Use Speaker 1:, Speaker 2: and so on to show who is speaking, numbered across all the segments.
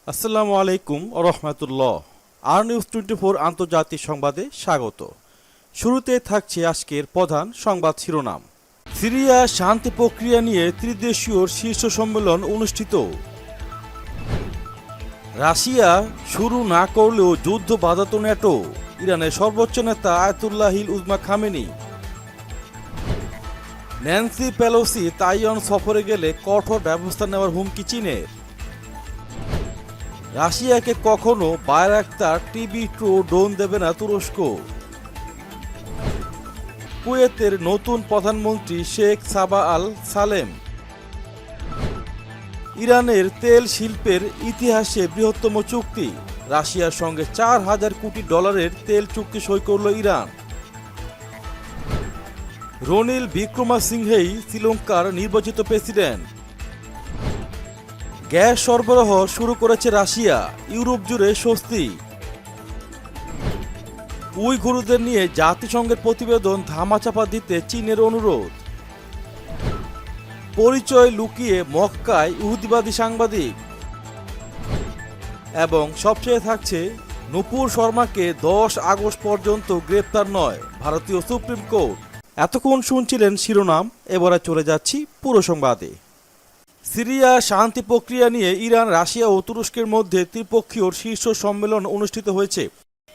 Speaker 1: আসসালামু আলাইকুম রহমতুল্লাহ। আর নিউজ 24 আন্তর্জাতিক সংবাদে স্বাগত। শুরুতে থাকছে আজকের প্রধান সংবাদ শিরোনাম। সিরিয়া শান্তি প্রক্রিয়া নিয়ে ত্রিদেশীয় শীর্ষ সম্মেলন অনুষ্ঠিত। রাশিয়া শুরু না করলেও যুদ্ধ বাধাত ন্যাটো, ইরানের সর্বোচ্চ নেতা আয়াতুল্লাহিল উজমা খামেনি। ন্যান্সি পেলোসি তাইওয়ান সফরে গেলে কঠোর ব্যবস্থা নেওয়ার হুমকি চীনের। রাশিয়াকে কখনো বায়রাক্তার TB2 ড্রোন দেবে না তুরস্ক। কুয়েতের নতুন প্রধানমন্ত্রী শেখ সাবা আল সালেম। ইরানের তেল শিল্পের ইতিহাসে বৃহত্তম চুক্তি, রাশিয়ার সঙ্গে $4,000 কোটি তেল চুক্তি সই করল ইরান। রনিল বিক্রমাসিংহেই শ্রীলঙ্কার নির্বাচিত প্রেসিডেন্ট। গ্যাস সরবরাহ শুরু করেছে রাশিয়া, ইউরোপ জুড়ে স্বস্তি। উইঘুরদের নিয়ে জাতিসংঘের প্রতিবেদন ধামাচাপা দিতে চীনের অনুরোধ। পরিচয় লুকিয়ে মক্কায় ইহুদিবাদী সাংবাদিক। এবং সবচেয়ে থাকছে, নূপুর শর্মাকে 10 আগস্ট পর্যন্ত গ্রেপ্তার নয় ভারতীয় সুপ্রিম কোর্ট। এতক্ষণ শুনছিলেন শিরোনাম, এবারে চলে যাচ্ছি পুরো সংবাদে। সিরিয়া শান্তি প্রক্রিয়া নিয়ে ইরান, রাশিয়া ও তুরস্কের মধ্যে ত্রিপক্ষীয় শীর্ষ সম্মেলন অনুষ্ঠিত হয়েছে।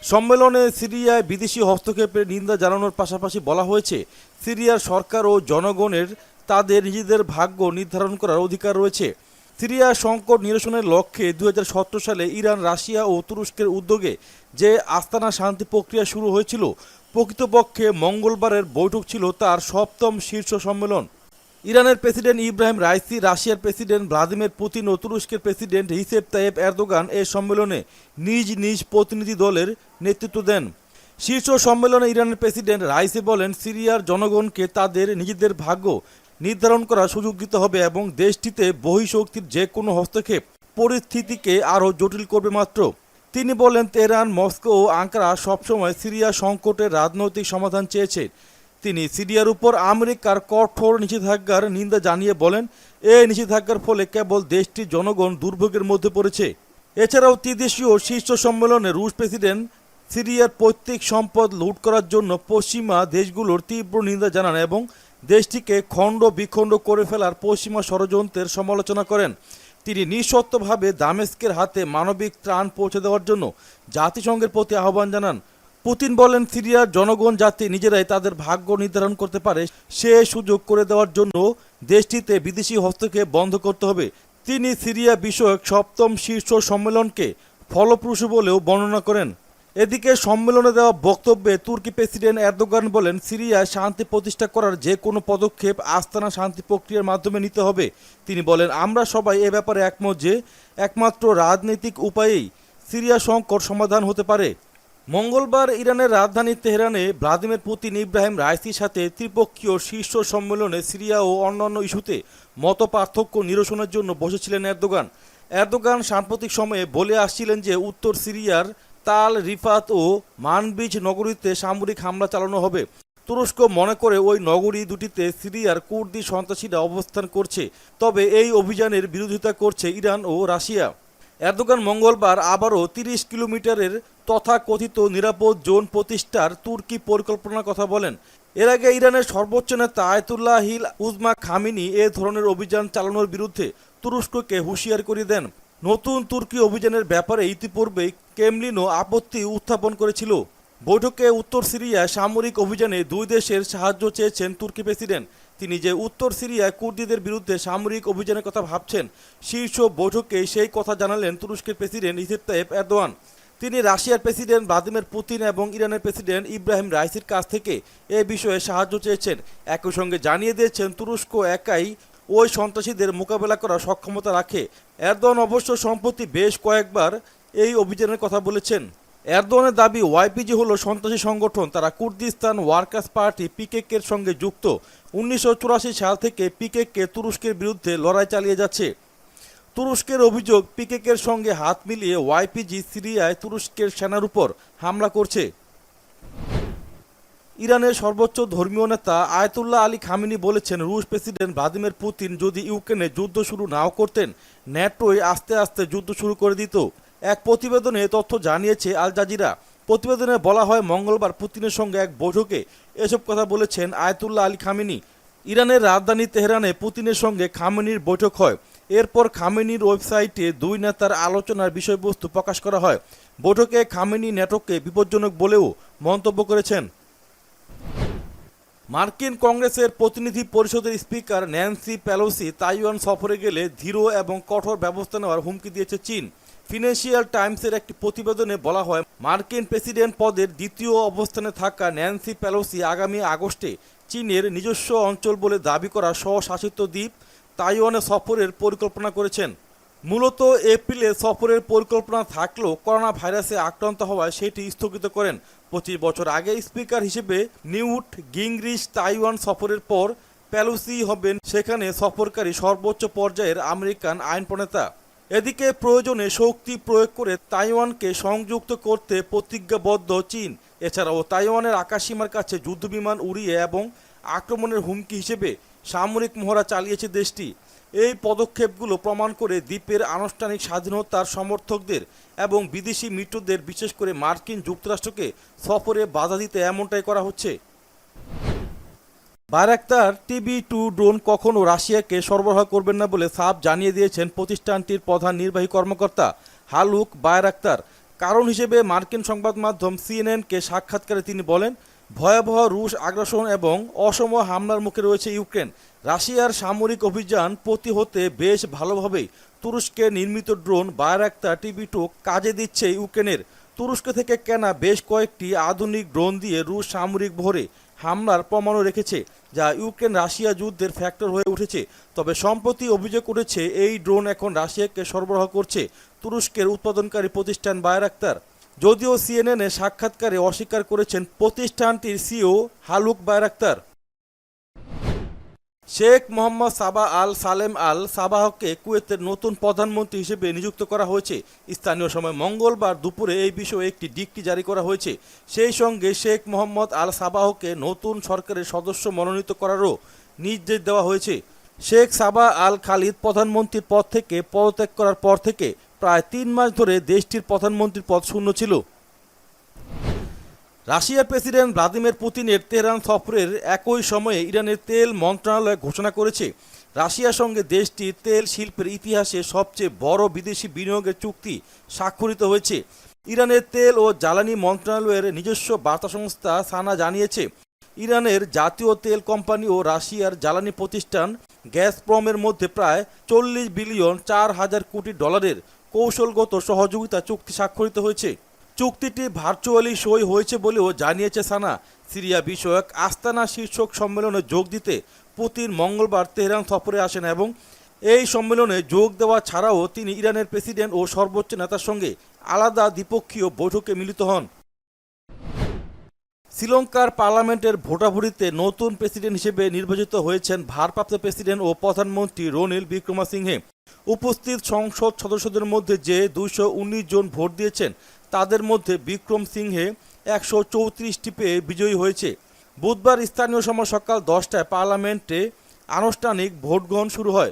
Speaker 1: সম্মেলনে সিরিয়ায় বিদেশি হস্তক্ষেপের নিন্দা জানানোর পাশাপাশি বলা হয়েছে, সিরিয়ার সরকার ও জনগণের তাদের নিজেদের ভাগ্য নির্ধারণ করার অধিকার রয়েছে। সিরিয়া সংকট নিরসনের লক্ষ্যে 2017 সালে ইরান, রাশিয়া ও তুরস্কের উদ্যোগে যে আস্তানা শান্তি প্রক্রিয়া শুরু হয়েছিল, প্রকৃতপক্ষে মঙ্গলবারের বৈঠক ছিল তার 7ম শীর্ষ সম্মেলন। ইরানের প্রেসিডেন্ট ইব্রাহিম রাইসি, রাশিয়ার প্রেসিডেন্ট ভ্লাদিমির পুতিন ও তুরস্কের প্রেসিডেন্ট রিসেপ তাইয়েপ এরদোগান এ সম্মেলনে নিজ নিজ প্রতিনিধি দলের নেতৃত্ব দেন। শীর্ষ সম্মেলনে ইরানের প্রেসিডেন্ট রাইসি বলেন, সিরিয়ার জনগণকে তাদের নিজেদের ভাগ্য নির্ধারণ করার সুযোগ দিতে হবে এবং দেশটিতে বহিঃশক্তির যে কোনো হস্তক্ষেপ পরিস্থিতিকে আরও জটিল করবে মাত্র। তিনি বলেন, তেহরান, মস্কো ও আঙ্কারা সবসময় সিরিয়া সংকটের রাজনৈতিক সমাধান চেয়েছে। তিনি সিরিয়ার উপর আমেরিকার কঠোর নিষেধাজ্ঞার নিন্দা জানিয়ে বলেন, এই নিষেধাজ্ঞার ফলে কেবল দেশটির জনগণ দুর্ভোগের মধ্যে পড়েছে। এছাড়াও ত্রিদেশীয় শীর্ষ সম্মেলনে রুশ প্রেসিডেন্ট সিরিয়ার পৈতৃক সম্পদ লুট করার জন্য পশ্চিমা দেশগুলোর তীব্র নিন্দা জানান এবং দেশটিকে খণ্ড বিখণ্ড করে ফেলার পশ্চিমা ষড়যন্ত্রের সমালোচনা করেন। তিনি নিঃশর্তভাবে দামেস্কের হাতে মানবিক ত্রাণ পৌঁছে দেওয়ার জন্য জাতিসংঘের প্রতি আহ্বান জানান। পুতিন বলেন, সিরিয়ার জনগণ যাতে নিজেরাই তাদের ভাগ্য নির্ধারণ করতে পারে সে সুযোগ করে দেওয়ার জন্য দেশটিতে বিদেশি হস্তক্ষেপ বন্ধ করতে হবে। তিনি সিরিয়া বিষয়ক 7ম শীর্ষ সম্মেলনকে ফলপ্রসূ বলেও বর্ণনা করেন। এদিকে সম্মেলনে দেওয়া বক্তব্যে তুর্কি প্রেসিডেন্ট এরদোগান বলেন, সিরিয়ায় শান্তি প্রতিষ্ঠা করার যে কোনো পদক্ষেপ আস্তানা শান্তি প্রক্রিয়ার মাধ্যমে নিতে হবে। তিনি বলেন, আমরা সবাই এ ব্যাপারে একমত যে একমাত্র রাজনৈতিক উপায়েই সিরিয়া সংকট সমাধান হতে পারে। মঙ্গলবার ইরানের রাজধানী তেহরানে ভ্লাদিমির পুতিন, ইব্রাহিম রাইসির সাথে ত্রিপক্ষীয় শীর্ষ সম্মেলনে সিরিয়া ও অন্যান্য ইস্যুতে মতপার্থক্য নিরসনের জন্য বসেছিলেন এরদোগান। এরদোগান সাম্প্রতিক সময়ে বলে আসছিলেন যে উত্তর সিরিয়ার তাল রিফাত ও মানবিজ নগরীতে সামরিক হামলা চালানো হবে। তুরস্ক মনে করে ওই নগরী দুটিতে সিরিয়ার কুর্দি সন্ত্রাসীরা অবস্থান করছে, তবে এই অভিযানের বিরোধিতা করছে ইরান ও রাশিয়া। এরদোগান মঙ্গলবার আবারও 30 কিলোমিটারের তথাকথিত নিরাপদ জোন প্রতিষ্ঠার তুর্কি পরিকল্পনার কথা বলেন। এর আগে ইরানের সর্বোচ্চ নেতা আয়াতুল্লাহিল উজমা খামেনি এ ধরনের অভিযান চালানোর বিরুদ্ধে তুরস্ককে হুঁশিয়ার করে দেন। নতুন তুর্কি অভিযানের ব্যাপারে ইতিপূর্বেই ক্রেমলিনও আপত্তি উত্থাপন করেছিল। বৈঠকে উত্তর সিরিয়ায় সামরিক অভিযানে দুই দেশের সাহায্য চেয়েছেন তুর্কি প্রেসিডেন্ট। তিনি যে উত্তর সিরিয়ায় কুর্দিদের বিরুদ্ধে সামরিক অভিযানের কথা ভাবছেন, শীর্ষ বৈঠকে সেই কথা জানালেন তুরস্কের প্রেসিডেন্ট রিসেপ তাইয়েপ এরদোয়ান। তিনি রাশিয়ার প্রেসিডেন্ট ভ্লাদিমির পুতিন এবং ইরানের প্রেসিডেন্ট ইব্রাহিম রাইসির কাছ থেকে এ বিষয়ে সাহায্য চেয়েছেন। একই সঙ্গে জানিয়ে দিয়েছেন, তুরস্ক একাই ওই সন্ত্রাসীদের মোকাবেলা করার সক্ষমতা রাখে। এরদোয়ান অবশ্য সম্প্রতি বেশ কয়েকবার এই অভিযানের কথা বলেছেন। এরদোয়ানের দাবি, ওয়াইপিজি হলো সন্ত্রাসী সংগঠন, তারা কুর্দিস্তান ওয়ার্কার্স পার্টি পিকেকের সঙ্গে যুক্ত। 1984 সাল থেকে পিকেকে তুরস্কের বিরুদ্ধে লড়াই চালিয়ে যাচ্ছে। তুরস্কের অভিযোগ, পিকেকের সঙ্গে হাত মিলিয়ে ওয়াইপিজি সিরিয়ায় তুরস্কের সেনার উপর হামলা করছে। ইরানের সর্বোচ্চ ধর্মীয় নেতা আয়াতুল্লাহ আলী খামেনি বলেছেন, রুশ প্রেসিডেন্ট ভ্লাদিমির পুতিন যদি ইউক্রেনে যুদ্ধ শুরু নাও করতেন, ন্যাটোই আস্তে আস্তে যুদ্ধ শুরু করে দিত। এক প্রতিবেদনে তথ্য জানিয়েছে আল জাজিরা। প্রতিবেদনে বলা হয়, মঙ্গলবার পুতিনের সঙ্গে এক বৈঠকে এসব কথা বলেছেন আয়াতুল্লাহ আলী খামেনি। ইরানের রাজধানী তেহরানে পুতিনের সঙ্গে খামেনির বৈঠক হয়। এরপর খামেনির ওয়েবসাইটে দুই নেতার আলোচনার বিষয়বস্তু প্রকাশ করা হয়। বৈঠকে খামেনি ন্যাটোকে বিপজ্জনক বলেও মন্তব্য করেছেন। মার্কিন কংগ্রেসের প্রতিনিধি পরিষদের স্পিকার ন্যান্সি পেলোসি তাইওয়ান সফরে গেলে ধীর এবং কঠোর ব্যবস্থা নেওয়ার হুমকি দিয়েছে চীন। ফিনান্সিয়াল টাইমসের একটি প্রতিবেদনে বলা হয়, মার্কিন প্রেসিডেন্ট পদের দ্বিতীয় অবস্থানে থাকা ন্যান্সি পেলোসি আগামী আগস্টে চীনের নিজস্ব অঞ্চল বলে দাবি করা স্বশাসিত দ্বীপ তাইওয়ানে সফরের পরিকল্পনা করেছেন। মূলত এপ্রিলে সফরের পরিকল্পনা থাকলেও করোনা ভাইরাসে আক্রান্ত হওয়ায় সেটি স্থগিত করেন। 25 বছর আগে স্পিকার হিসেবে নিউট গিংরিচ তাইওয়ান সফরের পর পেলোসি হবেন সেখানে সফরকারী সর্বোচ্চ পর্যায়ের আমেরিকান আইন প্রণেতা। এদিকে প্রয়োজনে শক্তি প্রয়োগ করে তাইওয়ানকে সংযুক্ত করতে প্রতিজ্ঞাবদ্ধ চীন। এছাড়াও তাইওয়ানের আকাশসীমার কাছে যুদ্ধবিমান উড়িয়ে এবং আক্রমণের হুমকি হিসেবে সামরিক মহড়া চালিয়েছে দেশটি। এই পদক্ষেপগুলো প্রমাণ করে দ্বীপের আনুষ্ঠানিক স্বাধীনতার সমর্থকদের এবং বিদেশি মিত্রদের, বিশেষ করে মার্কিন যুক্তরাষ্ট্রকে সফরে বাধা দিতে এমনটাই করা হচ্ছে। বায়রাক্তার TB2 ড্রোন কখনো রাশিয়াকে সরবরাহ করবেন না বলে সাফ জানিয়ে দিয়েছেন প্রতিষ্ঠানটির প্রধান নির্বাহী কর্মকর্তা হালুক বায়রাক্তার। কারণ হিসেবে মার্কিন সংবাদ মাধ্যম CNN-কে সাক্ষাৎকারে তিনি বলেন, ভয়াবহ রুশ আগ্রাসন এবং অসম হামলার মুখে রয়েছে ইউক্রেন। রাশিয়ার সামরিক অভিযান প্রতিহতে বেশ ভালোভাবেই তুরস্কে নির্মিত ড্রোন বায়রাক্তার TB2 কাজে দিচ্ছে ইউক্রেনের। তুরস্ক থেকে কেনা বেশ কয়েকটি আধুনিক ড্রোন দিয়ে রুশ সামরিক বহরে হামলার প্রমাণও রেখেছে, যা ইউক্রেন রাশিয়া যুদ্ধের ফ্যাক্টর হয়ে উঠেছে। তবে সম্প্রতি অভিযোগ উঠেছে এই ড্রোন এখন রাশিয়াকে সরবরাহ করছে তুরস্কের উৎপাদনকারী প্রতিষ্ঠান বায়রাক্তার। যদিও CNN-এ সাক্ষাৎকারে অস্বীকার করেছেন প্রতিষ্ঠানটির CEO Haluk Bayraktar. Sheikh Mohammad Sabah Al Salem Al সাবাহকে কুয়েতের নতুন প্রধানমন্ত্রী হিসেবে নিযুক্ত করা হয়েছে। স্থানীয় সময় মঙ্গলবার দুপুরে এই বিষয়ে একটি ডিক্রি জারি করা হয়েছে। সেই সঙ্গে শেখ মোহাম্মদ আল সাবাহকে নতুন সরকারের সদস্য মনোনীত করারও নির্দেশ দেওয়া হয়েছে। শেখ সাবাহ আল খালিদ প্রধানমন্ত্রীর পদ থেকে পদত্যাগ করার পর থেকে প্রায় 3 মাস ধরে দেশটির প্রধানমন্ত্রীর পদ শূন্য ছিল। রাশিয়ার প্রেসিডেন্ট ভ্লাদিমির পুতিনের তেহরান সফরের একই সময়ে ইরানের তেল মন্ত্রণালয় ঘোষণা করেছে, রাশিয়ার সঙ্গে দেশটির তেল শিল্পের ইতিহাসে সবচেয়ে বড় বিদেশি বিনিয়োগের চুক্তি স্বাক্ষরিত হয়েছে। ইরানের তেল ও জ্বালানি মন্ত্রণালয়ের নিজস্ব বার্তা সংস্থা সানা জানিয়েছে, ইরানের জাতীয় তেল কোম্পানি ও রাশিয়ার জ্বালানি প্রতিষ্ঠান গ্যাসপ্রমের মধ্যে প্রায় 40 বিলিয়ন 4,000 কোটি ডলারের কৌশলগত সহযোগিতা চুক্তি স্বাক্ষরিত হয়েছে। চুক্তিটি ভার্চুয়ালি সই হয়েছে বলেও জানিয়েছে সানা। সিরিয়া বিষয়ক আস্তানা শীর্ষক সম্মেলনে যোগ দিতে পুতিন মঙ্গলবার তেহরান সফরে আসেন এবং এই সম্মেলনে যোগ দেওয়া ছাড়াও তিনি ইরানের প্রেসিডেন্ট ও সর্বোচ্চ নেতার সঙ্গে আলাদা দ্বিপক্ষীয় বৈঠকে মিলিত হন। শ্রীলঙ্কার পার্লামেন্টের ভোটাভুটিতে নতুন প্রেসিডেন্ট হিসেবে নির্বাচিত হয়েছেন ভারপ্রাপ্ত প্রেসিডেন্ট ও প্রধানমন্ত্রী রনিল বিক্রমাসিংহে। উপস্থিত সংসদ সদস্যদের মধ্যে যে 219 জন ভোট দিয়েছেন তাদের মধ্যে বিক্রমসিংহে 134টি পেয়ে বিজয়ী হয়েছে। বুধবার স্থানীয় সময় সকাল 10টায় পার্লামেন্টে আনুষ্ঠানিক ভোট গ্রহণ শুরু হয়।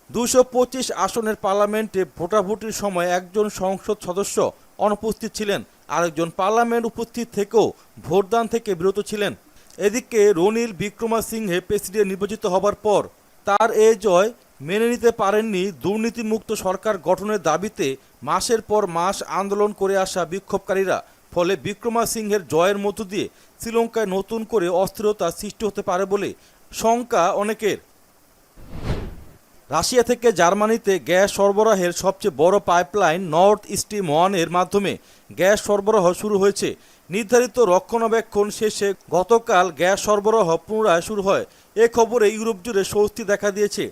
Speaker 1: 225 আসনের পার্লামেন্টে ভোটাভুটির সময় একজন সংসদ সদস্য অনুপস্থিত ছিলেন, আরেকজন পার্লামেন্ট উপস্থিত থেকেও ভোটদান থেকে বিরত ছিলেন। এদিকে রনিল বিক্রমাসিংহে প্রেসিডেন্ট নির্বাচিত হবার পর তার এই জয় মেনে নিতে পারেননি দুর্নীতিমুক্ত সরকার গঠনের দাবিতে মাসের পর মাস আন্দোলন করে আসা বিক্ষোভকারীরা। ফলে বিক্রমাসিংহের জয়ের মধ্য দিয়ে শ্রীলঙ্কায় নতুন করে অস্থিরতা সৃষ্টি হতে পারে বলে শঙ্কা অনেকের। রাশিয়া থেকে জার্মানিতে গ্যাস সরবরাহের সবচেয়ে বড় পাইপলাইন নর্থ স্ট্রিম 1 এর মাধ্যমে গ্যাস সরবরাহ শুরু হয়েছে। নির্ধারিত রক্ষণাবেক্ষণ শেষে গতকাল গ্যাস সরবরাহ পুনরায় শুরু হয়। এ খবরে ইউরোপ জুড়ে স্বস্তি দেখা দিয়েছে।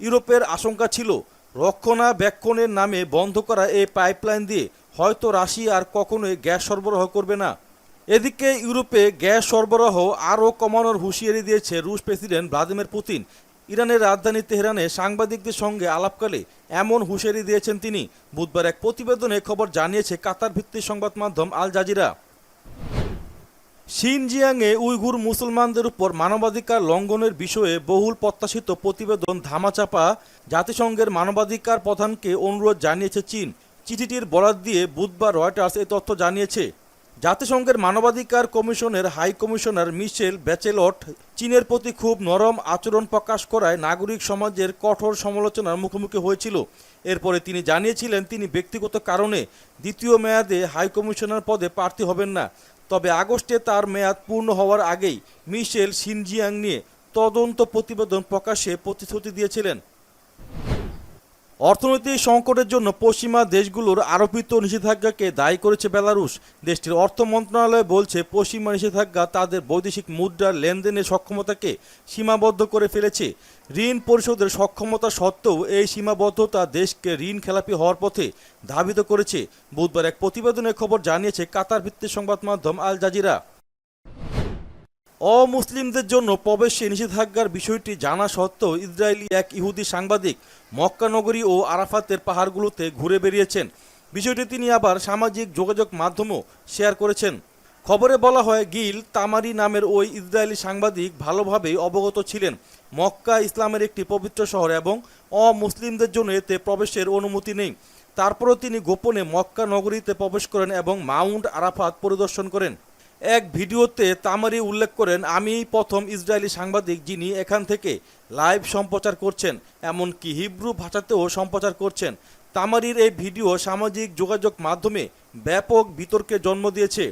Speaker 1: ইউরোপের আশঙ্কা ছিল রক্ষণাবেক্ষণের নামে বন্ধ করা এই পাইপলাইন দিয়ে হয়তো রাশিয়া আর কখনোই গ্যাস সরবরাহ করবে না। এদিকে ইউরোপে গ্যাস সরবরাহ আরও কমানোর হুঁশিয়ারি দিয়েছে রুশ প্রেসিডেন্ট ভ্লাদিমির পুতিন। ইরানের রাজধানী তেহরানে সাংবাদিকদের সঙ্গে আলাপকালে এমন হুঁশিয়ারি দিয়েছেন তিনি। বুধবার এক প্রতিবেদনে খবর জানিয়েছে কাতার ভিত্তিক সংবাদ মাধ্যম আল জাজিরা। শিনজিয়াংয়ে উইঘুর মুসলমানদের উপর মানবাধিকার লঙ্ঘনের বিষয়ে বহুল প্রত্যাশিত প্রতিবেদন ধামাচাপা। জাতিসংঘের মানবাধিকার প্রধানকে অনুরোধ জানিয়েছে চীন। চিঠিটির বরাত দিয়ে বুধবার রয়টার্স এই তথ্য জানিয়েছে। জাতিসংঘের মানবাধিকার কমিশনের হাই কমিশনার মিশেল ব্যাচেলট চীনের প্রতি খুব নরম আচরণ প্রকাশ করায় নাগরিক সমাজের কঠোর সমালোচনার মুখোমুখি হয়েছিল। এরপরে তিনি জানিয়েছিলেন তিনি ব্যক্তিগত কারণে দ্বিতীয় মেয়াদে হাই কমিশনার পদে প্রার্থী হবেন না। তবে আগস্টে তার মেয়াদ পূর্ণ হওয়ার আগেই মিশেল শিনজিয়াং নিয়ে তদন্ত প্রতিবেদন প্রকাশে প্রতিশ্রুতি দিয়েছিলেন। অর্থনৈতিক সংকটের জন্য পশ্চিমা দেশগুলোর আরোপিত নিষেধাজ্ঞাকে দায়ী করেছে বেলারুশ। দেশটির অর্থ মন্ত্রণালয় বলছে পশ্চিমা নিষেধাজ্ঞা তাদের বৈদেশিক মুদ্রার লেনদেনের সক্ষমতাকে সীমাবদ্ধ করে ফেলেছে। ঋণ পরিশোধের সক্ষমতা সত্ত্বেও এই সীমাবদ্ধতা দেশকে ঋণ খেলাপি হওয়ার পথে ধাবিত করেছে। বুধবার এক প্রতিবেদনে খবর জানিয়েছে কাতার ভিত্তিক সংবাদ মাধ্যম আল জাজিরা। অমুসলিমদের জন্য প্রবেশে নিষেধাজ্ঞার বিষয়টি জানা সত্ত্বেও ইসরায়েলি এক ইহুদি সাংবাদিক মক্কা নগরী ও আরাফাতের পাহাড়গুলোতে ঘুরে বেরিয়েছেন। বিষয়টি তিনি আবার সামাজিক যোগাযোগ মাধ্যমেও শেয়ার করেছেন। খবরে বলা হয় গিল তামারি নামের ওই ইসরায়েলি সাংবাদিক ভালোভাবেই অবগত ছিলেন মক্কা ইসলামের একটি পবিত্র শহর এবং অমুসলিমদের জন্য এতে প্রবেশের অনুমতি নেই। তারপরও তিনি গোপনে মক্কা নগরীতে প্রবেশ করেন এবং মাউন্ট আরাফাত পরিদর্শন করেন। এক ভিডিওতে তামারি উল্লেখ করেন, আমি প্রথম ইসরায়েলি সাংবাদিক যিনি এখান থেকে লাইভ সম্প্রচার করছেন, এমনকি হিব্রু ভাষাতেও সম্প্রচার করছেন। তামারির এই ভিডিও সামাজিক যোগাযোগ মাধ্যমে ব্যাপক বিতর্কের জন্ম দিয়েছে।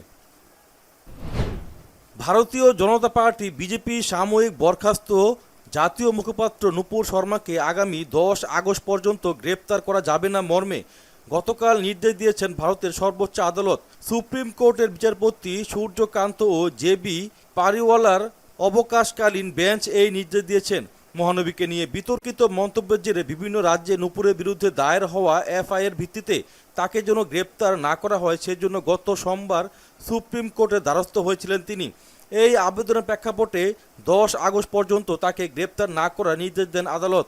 Speaker 1: ভারতীয় জনতা পার্টি বিজেপি সাময়িক বরখাস্ত জাতীয় মুখপাত্র নূপুর শর্মাকে আগামী 10 আগস্ট পর্যন্ত গ্রেপ্তার করা যাবে না মর্মে গতকাল নির্দেশ দিয়েছেন ভারতের সর্বোচ্চ আদালত। সুপ্রিম কোর্টের বিচারপতি সূর্যকান্ত ও জেবি পারিওয়ালার অবকাশকালীন বেঞ্চ এই নির্দেশ দিয়েছেন। মহানবীকে নিয়ে বিতর্কিত মন্তব্যের জেরে বিভিন্ন রাজ্যে নূপুরের বিরুদ্ধে দায়ের হওয়া এফআইআর ভিত্তিতে তাকে যেন গ্রেপ্তার না করা হয় সেজন্য গত সোমবার সুপ্রিম কোর্টের দ্বারস্থ হয়েছিলেন তিনি। এই আবেদনের প্রেক্ষাপটে 10 আগস্ট পর্যন্ত তাকে গ্রেপ্তার না করার নির্দেশ দেন আদালত।